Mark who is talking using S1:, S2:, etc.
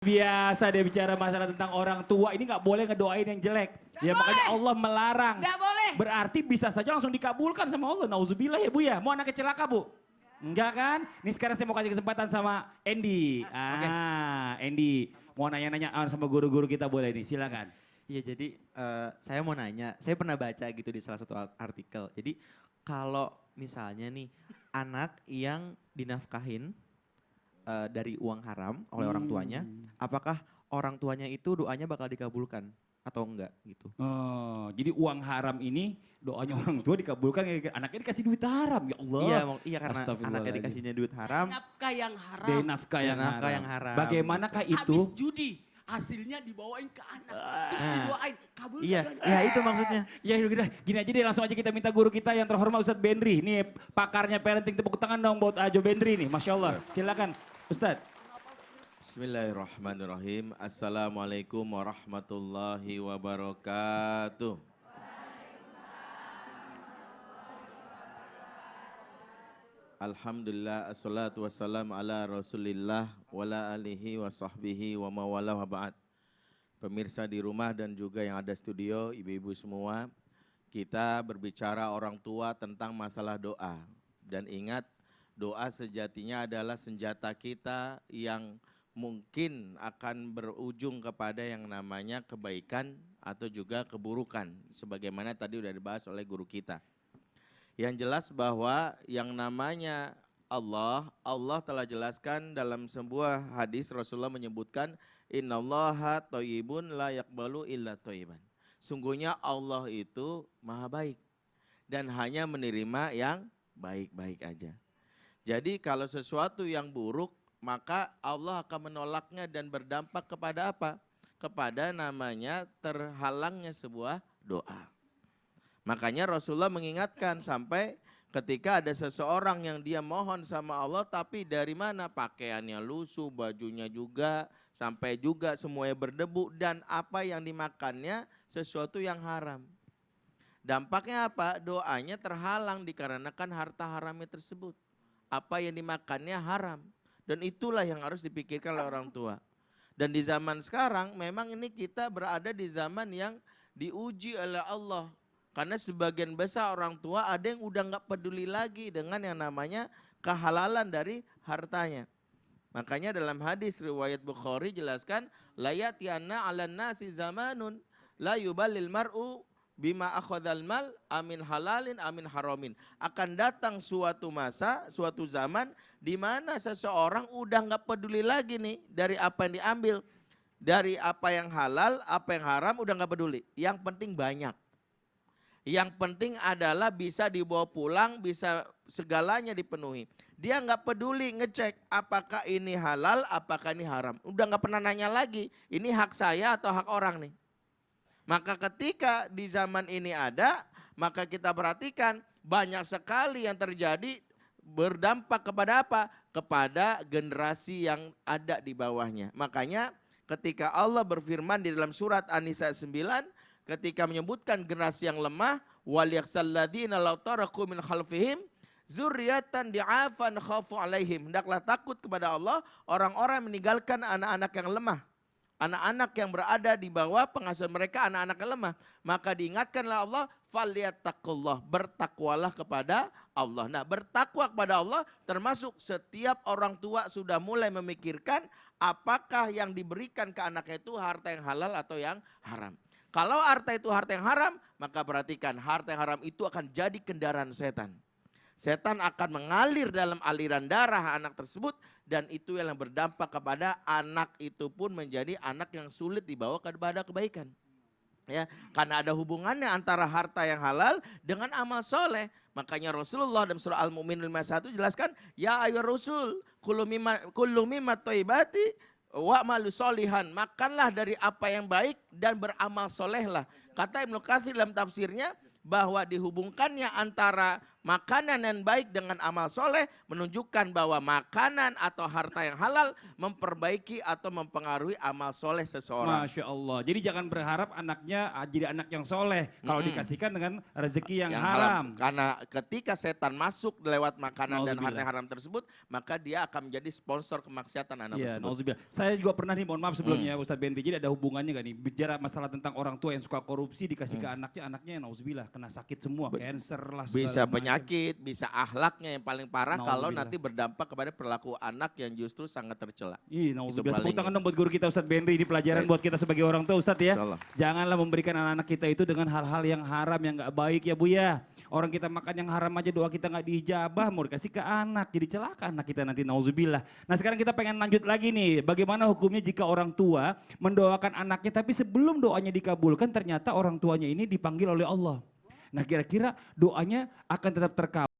S1: Biasa dia bicara masalah tentang orang tua, ini nggak boleh ngedoain yang jelek. Ya makanya Allah melarang.
S2: Nggak boleh.
S1: Berarti bisa saja langsung dikabulkan sama Allah. Nauzubillah ya Bu ya. Mau anaknya celaka Bu? Enggak kan? Nih sekarang saya mau kasih kesempatan sama Andy. Andy. Mau nanya-nanya sama guru-guru kita boleh nih, silakan.
S3: Iya jadi saya mau nanya, saya pernah baca gitu di salah satu artikel. Jadi kalau misalnya nih anak yang dinafkahin dari uang haram oleh orang tuanya, apakah orang tuanya itu doanya bakal dikabulkan atau enggak gitu?
S1: Oh, jadi uang haram ini doanya orang tua dikabulkan, anaknya dikasih duit haram ya Allah.
S3: Iya karena anaknya dikasihnya duit haram.
S2: Nafkah yang haram.
S1: Dari nafkah yang haram. Bagaimanakah itu?
S2: Habis judi. Hasilnya dibawain ke anak. Terus didoain. Kabulkan.
S3: Iya itu maksudnya.
S1: Ya udah gini aja deh, langsung aja kita minta guru kita yang terhormat Ustadz Bendri. Nih pakarnya parenting, tepuk tangan dong buat Ajo Bendri nih. Masya Allah. Silakan Ustadz.
S4: Bismillahirrahmanirrahim. Assalamualaikum warahmatullahi wabarakatuh. Alhamdulillah, assalatu wassalamu ala rasulillah wala alihi wa sahbihi wa mawala wa ba'd. Pemirsa di rumah dan juga yang ada studio, ibu-ibu semua, kita berbicara orang tua tentang masalah doa. Dan ingat, doa sejatinya adalah senjata kita yang mungkin akan berujung kepada yang namanya kebaikan atau juga keburukan. Sebagaimana tadi sudah dibahas oleh guru kita. Yang jelas bahwa yang namanya Allah telah jelaskan dalam sebuah hadis Rasulullah menyebutkan innallaha thayyibun la yaqbalu illa thayyiban. Sungguhnya Allah itu maha baik dan hanya menerima yang baik-baik aja. Jadi kalau sesuatu yang buruk maka Allah akan menolaknya dan berdampak kepada apa? Kepada namanya terhalangnya sebuah doa. Makanya Rasulullah mengingatkan sampai ketika ada seseorang yang dia mohon sama Allah tapi dari mana pakaiannya lusuh, bajunya juga, sampai juga semuanya berdebu dan apa yang dimakannya sesuatu yang haram. Dampaknya apa? Doanya terhalang dikarenakan harta haramnya tersebut. Apa yang dimakannya haram. Dan itulah yang harus dipikirkan oleh orang tua. Dan di zaman sekarang memang ini kita berada di zaman yang diuji oleh Allah. Karena sebagian besar orang tua ada yang udah nggak peduli lagi dengan yang namanya kehalalan dari hartanya. Makanya dalam hadis riwayat Bukhari jelaskan layatiana 'alan nasi zamanun la yubalil mar'u bima akhadhal mal amin halalin amin haramin. Akan datang suatu masa, suatu zaman di mana seseorang udah nggak peduli lagi nih dari apa yang diambil, dari apa yang halal, apa yang haram udah nggak peduli. Yang penting banyak. Yang penting adalah bisa dibawa pulang, bisa segalanya dipenuhi. Dia nggak peduli ngecek apakah ini halal, apakah ini haram. Udah nggak pernah nanya lagi, ini hak saya atau hak orang nih. Maka ketika di zaman ini ada, maka kita perhatikan banyak sekali yang terjadi berdampak kepada apa? Kepada generasi yang ada di bawahnya. Makanya ketika Allah berfirman di dalam surat An-Nisa 9, ketika menyebutkan generasi yang lemah, waliyaksalladzina law taraku min khalfihim zurriyatan di'afan khafu alaihim. Hendaklah takut kepada Allah orang-orang yang meninggalkan anak-anak yang lemah. Anak-anak yang berada di bawah pengasuhan mereka, anak-anak yang lemah. Maka diingatkanlah Allah, falyattaqullah, bertakwalah kepada Allah. Nah, bertakwa kepada Allah termasuk setiap orang tua sudah mulai memikirkan apakah yang diberikan ke anaknya itu harta yang halal atau yang haram. Kalau harta itu harta yang haram, maka perhatikan harta yang haram itu akan jadi kendaraan setan. Setan akan mengalir dalam aliran darah anak tersebut dan itu yang berdampak kepada anak itu pun menjadi anak yang sulit dibawa kepada kebaikan. Ya, karena ada hubungannya antara harta yang halal dengan amal soleh. Makanya Rasulullah dalam surah Al-Mu'minun 51 jelaskan, ya ayyuhar rasul kullu mimma thayyibati wa malu solihan, makanlah dari apa yang baik dan beramal solehlah. Kata Ibnu Katsir dalam tafsirnya bahwa dihubungkannya antara makanan yang baik dengan amal soleh menunjukkan bahwa makanan atau harta yang halal memperbaiki atau mempengaruhi amal soleh seseorang.
S1: Masya Allah. Jadi jangan berharap anaknya jadi anak yang soleh. Kalau dikasihkan dengan rezeki yang haram.
S4: Karena ketika setan masuk lewat makanan dan
S1: Nauzubillah.
S4: harta yang haram tersebut, maka dia akan menjadi sponsor kemaksiatan anak
S1: Iya,
S4: tersebut.
S1: nauzubillah. Saya juga pernah nih, mohon maaf sebelumnya Ustadz BNP, jadi ada hubungannya gak nih? Bicara masalah tentang orang tua yang suka korupsi dikasih ke anaknya nauzubillah kena sakit semua, cancer lah segala
S4: Bisa
S1: macam.
S4: penyakit, bisa akhlaknya yang paling parah kalau
S1: Nauzubillah.
S4: nanti berdampak kepada perilaku anak yang justru sangat tercela.
S1: Ih, nauzubillah.
S4: paling-
S1: Tepuk tangan dong buat guru kita Ustadz Benri, ini pelajaran buat kita sebagai orang tua Ustadz ya.
S4: Insyaallah.
S1: Janganlah memberikan anak-anak kita itu dengan hal-hal yang haram, yang gak baik ya Bu ya. Orang kita makan yang haram aja doa kita gak diijabah, mau dikasih ke anak, jadi celaka anak kita nanti nauzubillah. Nah sekarang kita pengen lanjut lagi nih, bagaimana hukumnya jika orang tua mendoakan anaknya tapi sebelum doanya dikabulkan ternyata orang tuanya ini dipanggil oleh Allah. Nah kira-kira doanya akan tetap terkabul